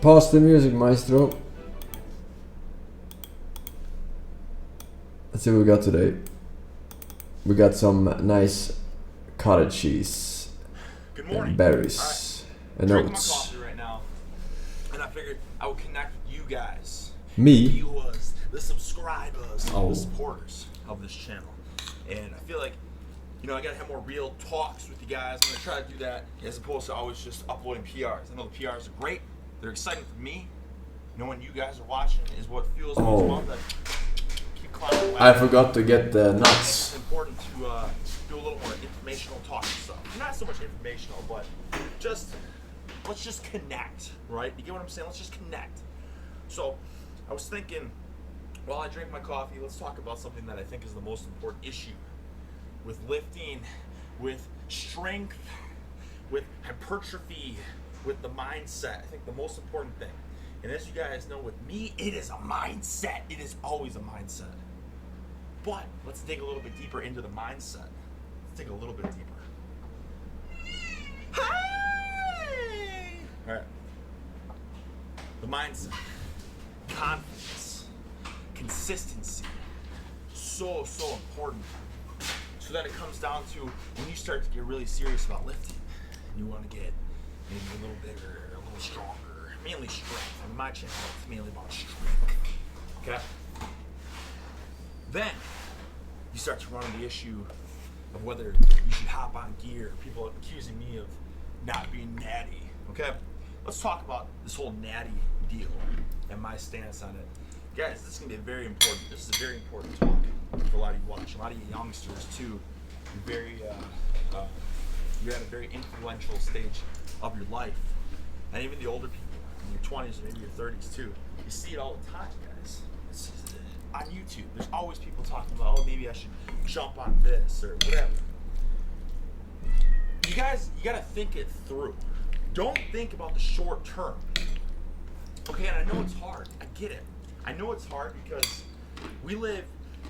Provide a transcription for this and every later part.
Pause the music, maestro. Let's see what we got today. We got some nice cottage cheese. Good morning. And berries. Right. And Drinking oats. my coffee right now, and I figured I would connect with you guys. Me? The viewers, the subscribers, Oh. the supporters of this channel. And I feel like, you know, I gotta have more real talks with you guys. I'm gonna try to do that as opposed to always just uploading PRs. I know the PRs are great. They're exciting for me. Knowing you guys are watching is what fuels me as well. That keep climbing the ladder. I forgot to get the I think nuts. it's important to do a little more informational talk and stuff. Not so much informational, but just let's just connect, right? You get what I'm saying? Let's just connect. So I was thinking, while I drink my coffee, let's talk about something that I think is the most important issue with lifting, with strength, with hypertrophy, with the mindset. I think the most important thing. And as you guys know, with me, it is a mindset. It is always a mindset. But let's dig a little bit deeper into the mindset. Let's dig a little bit deeper. Hey! All right. The mindset, confidence, consistency, so important. So then it comes down to when you start to get really serious about lifting, and you want to get maybe a little bigger, a little stronger, mainly strength. I mean, my channel is mainly about strength. Okay. Then you start to run into the issue of whether you should hop on gear. People are accusing me of not being natty. Okay, let's talk about this whole natty deal and my stance on it. Guys, this is gonna be very important. This is a very important talk for a lot of you watching. A lot of you youngsters too. You're very, you're at a very influential stage of your life, and even the older people in your 20s or maybe your 30s too. You see it all the time, guys. It's on YouTube. There's always people talking about, oh, maybe I should jump on this or whatever. You guys, you gotta think it through. Don't think about the short term. Okay, and I know it's hard. I get it. I know it's hard because we live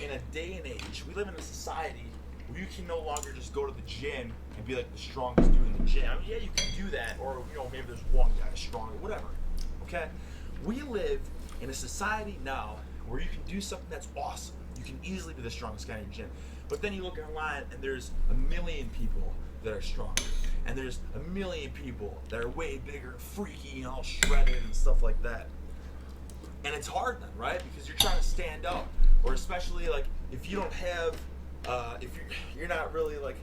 in a day and age, we live in a society where you can no longer just go to the gym and be like the strongest dude in the gym. I mean, yeah, you can do that, or you know, maybe there's one guy stronger, whatever. Okay? We live in a society now where you can do something that's awesome. You can easily be the strongest guy in your gym. But then you look online and there's a million people that are stronger. And there's a million people that are way bigger, freaky, and all shredded and stuff like that. And it's hard then, right? Because you're trying to stand out. Or especially like if you don't have, if you're not really like,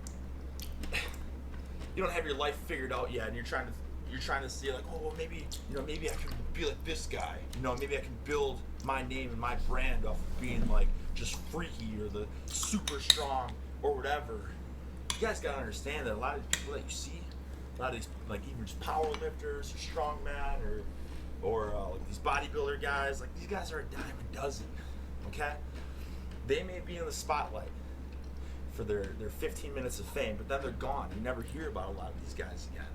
you don't have your life figured out yet, and you're trying to see like, oh, well, maybe, you know, maybe I can be like this guy. You know, maybe I can build my name and my brand off of being like just freaky or the super strong or whatever. You guys gotta understand that a lot of the people that you see, a lot of these like even just power lifters or strongman or like these bodybuilder guys, like these guys are a dime a dozen. Okay, they may be in the spotlight for their 15 minutes of fame, but then they're gone. You never hear about a lot of these guys again.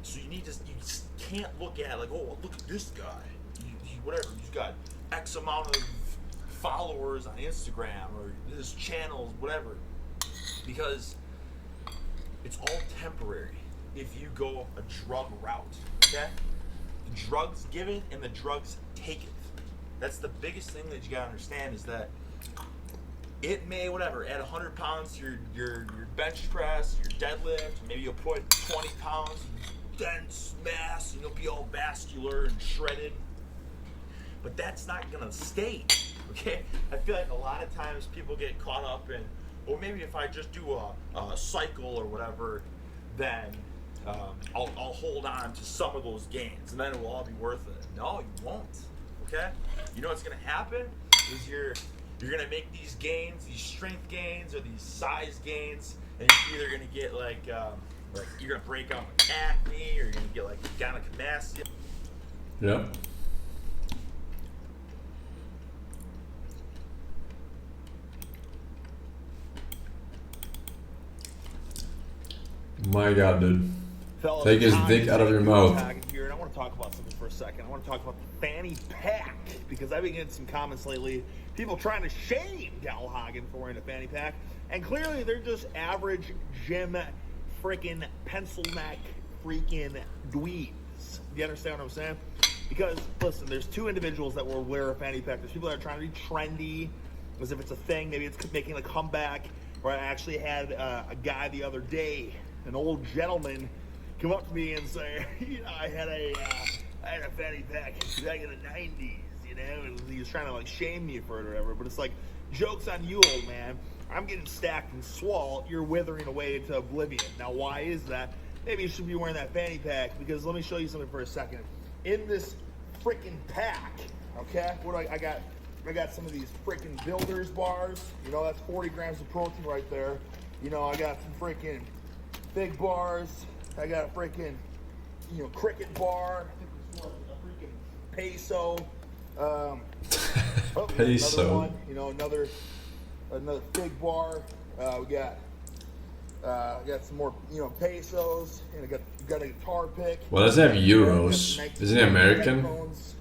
So you just can't look at like, oh, look at this guy. Whatever, he's got X amount of followers on Instagram or his channels, whatever. Because it's all temporary if you go a drug route, okay? The drugs give it and the drugs take it. That's the biggest thing that you gotta understand is that it may, whatever, add 100 pounds to your bench press, your deadlift, maybe you'll put 20 pounds, dense mass, and you'll be all vascular and shredded. But that's not gonna stay, okay? I feel like a lot of times people get caught up in, well, maybe if I just do a cycle or whatever, then I'll hold on to some of those gains, and then it will all be worth it. No, you won't, okay? You know what's gonna happen is you're gonna make these gains, these strength gains or these size gains, and you're either gonna get like you're gonna break out with acne, or you're gonna get like gynecomastia. Yeah. My God, dude. Fellas, Take his dick out of your mouth. Here, and I want to talk about something for a second. I want to talk about the fanny pack because I've been getting some comments lately. People trying to shame Gal Hagen for wearing a fanny pack, and clearly they're just average gym freaking pencil neck freaking dweebs. Do you understand what I'm saying? Because, listen, there's two individuals that will wear a fanny pack. There's people that are trying to be trendy, as if it's a thing. Maybe it's making a comeback. Or I actually had a guy the other day, an old gentleman, come up to me and say, I had a fanny pack back in the 90s, and he was trying to like shame me for it or whatever. But it's like, joke's on you, old man. I'm getting stacked and swole. You're withering away into oblivion. Now, why is that? Maybe you should be wearing that fanny pack, because let me show you something for a second. In this freaking pack, okay, what do I got? I got some of these freaking builders bars. That's 40 grams of protein right there. I got some freaking big bars. I got a freaking, cricket bar. I think this was a freaking peso. Peso. Another one. Another big bar. We got some more, pesos, and I got a guitar pick. Well, does it have euros? Isn't it American? Headphones.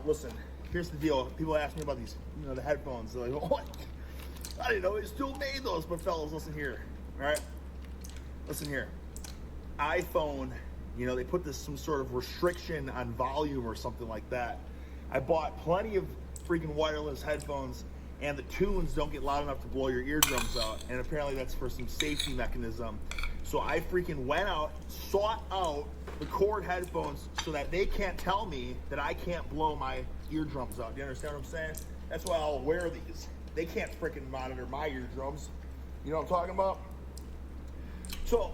Listen. Here's the deal. People ask me about these, the headphones. They're like, "What? I didn't know they still made those." But fellas, listen here. All right, listen here. iPhone, they put some sort of restriction on volume or something like that. I bought plenty of freaking wireless headphones, and the tunes don't get loud enough to blow your eardrums out. And apparently that's for some safety mechanism. So I freaking went out, sought out the cord headphones so that they can't tell me that I can't blow my eardrums out. Do you understand what I'm saying? That's why I'll wear these. They can't freaking monitor my eardrums. You know what I'm talking about? So,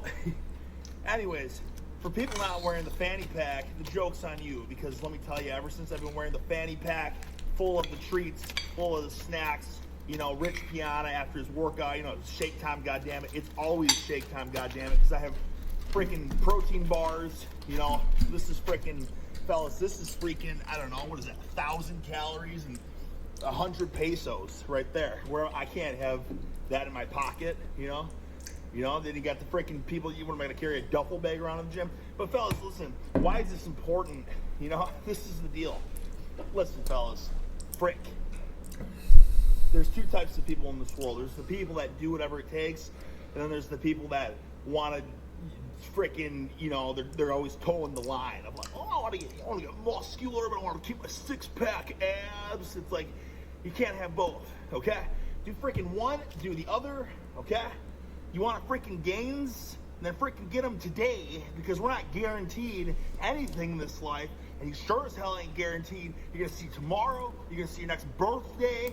anyways, for people not wearing the fanny pack, the joke's on you, because let me tell you, ever since I've been wearing the fanny pack, full of the treats, full of the snacks, Rich Piana after his workout, it's shake time, goddammit. It's always shake time, goddammit, because I have freaking protein bars. This is freaking, fellas, this is freaking, I don't know, what is that, 1,000 calories and 100 pesos right there, where I can't have that in my pocket, then you got the freaking people, what am I going to carry a duffel bag around in the gym? But fellas, listen, why is this important? This is the deal. Listen, fellas, frick. There's two types of people in this world. There's the people that do whatever it takes, and then there's the people that want to freaking, they're always towing the line. I'm like, I want to get muscular, but I want to keep my six-pack abs. It's like, you can't have both, okay? Do freaking one, do the other, okay? You want freaking gains? Then freaking get them today, because we're not guaranteed anything in this life, and you sure as hell ain't guaranteed you're going to see tomorrow, you're going to see your next birthday.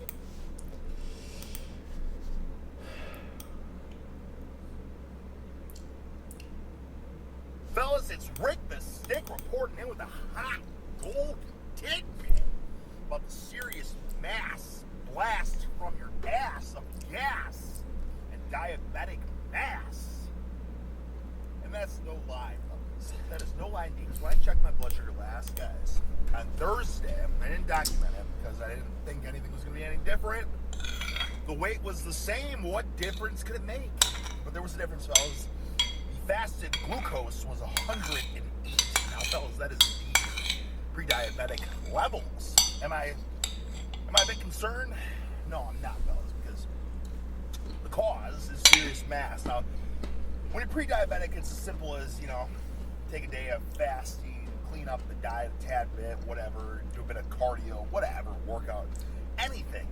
Fellas, it's Rick the Stick reporting in with a hot gold tidbit about the serious mass blast from your ass of gas and diabetic mass. And that's no lie, fellas. That is no lie indeed. When I checked my blood sugar last, guys, on Thursday, I didn't document it because I didn't think anything was going to be any different. The weight was the same. What difference could it make? But there was a difference, fellas. Fasted glucose was 108. Now, fellas, that is indeed pre-diabetic levels. Am I a bit concerned? No, I'm not, fellas, because the cause is serious mass. Now, when you're pre-diabetic, it's as simple as, take a day of fasting, clean up the diet a tad bit, whatever, do a bit of cardio, whatever, workout, anything.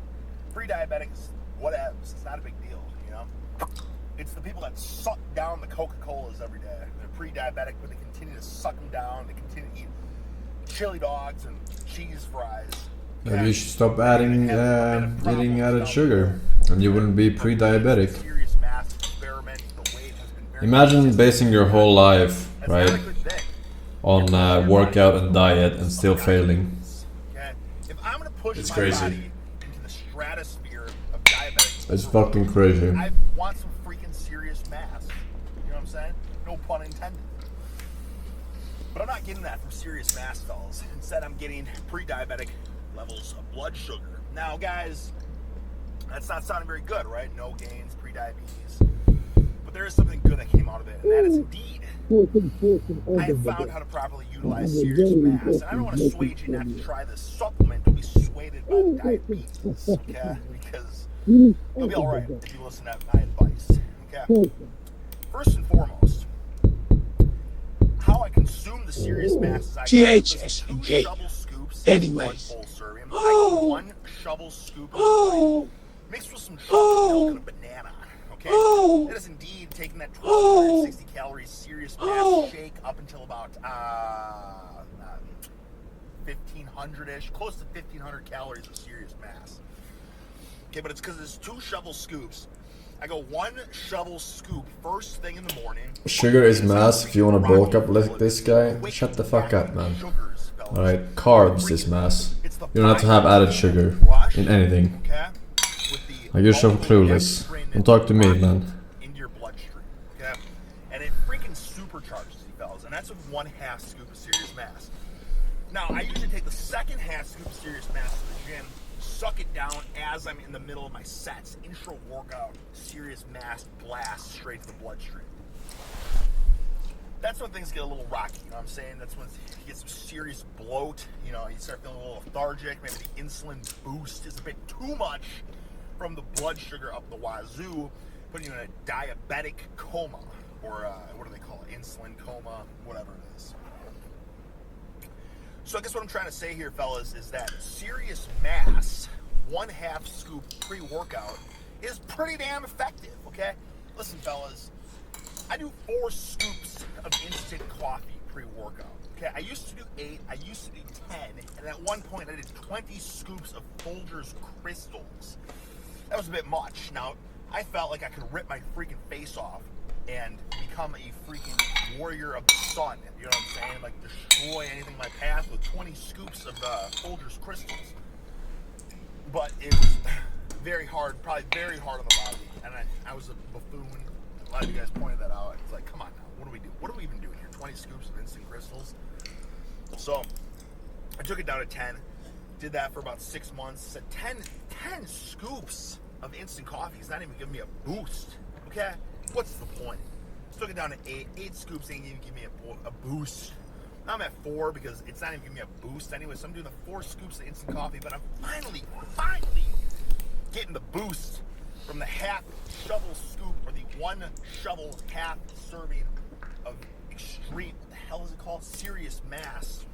Pre-diabetic is whatever. It's not a big deal, It's the people that suck down the Coca-Colas every day. They're pre-diabetic, but they continue to suck them down. They continue to eat chili dogs and cheese fries. Maybe you should stop adding eating added sugar, and you wouldn't be pre-diabetic. Imagine basing your whole life, right, on workout and diet and still failing. It's crazy. Into the stratosphere of diabetic. It's fucking crazy. I want some freaking serious mass. You know what I'm saying? No pun intended. But I'm not getting that from serious mass, fellas. Instead, I'm getting pre-diabetic levels of blood sugar. Now, guys, that's not sounding very good, right? No gains, pre-diabetes. But there is something good that came out of it, and that is indeed, I have found how to properly utilize serious mass. And I don't want to sway you not to try this supplement. Don't be swayed by diabetes, okay? Because you'll be all right if you listen to my advice, okay? First and foremost, how how I consume the serious mass is I GHS two and K. shovel scoops Anyways. one full serving. I go 1 shovel scoop of wine, mixed with some chocolate milk and a banana. Okay, that is indeed taking that 1,260 calories serious mass shake up until about 1,500-ish, close to 1,500 calories of serious mass. Okay, but it's because it's 2 shovel scoops. I go 1 shovel scoop first thing in the morning. Sugar is mass. If you want to bulk up like this guy, shut the fuck up, man. Alright, carbs is mass. You don't have to have added sugar in anything. Like, you're so clueless. Don't talk to me, man. Into your bloodstream, okay? And it freaking supercharges you, fellas. And that's with 1/2 scoop of serious mass. Now, I usually take the second half scoop of serious mass to the gym, suck it down as I'm in the middle of my sets. Intro workout, serious mass blast straight to the bloodstream. That's when things get a little rocky, you know what I'm saying? That's when you get some serious bloat, you know, you start feeling a little lethargic, maybe the insulin boost is a bit too much from the blood sugar up the wazoo, putting you in a diabetic coma, or what do they call it? Insulin coma, whatever it is. So I guess what I'm trying to say here, fellas, is that serious mass, 1/2 scoop pre-workout is pretty damn effective, okay? Listen, fellas, I do 4 scoops of instant coffee pre-workout. Okay, I used to do 8, I used to do 10, and at one point I did 20 scoops of Folgers crystals. That was a bit much. Now, I felt like I could rip my freaking face off and become a freaking warrior of the sun. You know what I'm saying? Like, destroy anything in my path with 20 scoops of Folgers crystals. But it was very hard, probably very hard on the body. And I was a buffoon. A lot of you guys pointed that out. It's like, come on now, what do we do? What are we even doing here? 20 scoops of instant crystals? So, I took it down to 10. Did that for about 6 months. Said 10 scoops of instant coffee is not even giving me a boost. Okay? What's the point? Took it down to 8. 8 scoops ain't even giving me a boost. Now I'm at 4 because it's not even giving me a boost anyway. So I'm doing the 4 scoops of instant coffee, but I'm finally getting the boost from the half shovel scoop, or the 1 shovel half serving of extreme, what the hell is it called? Serious mass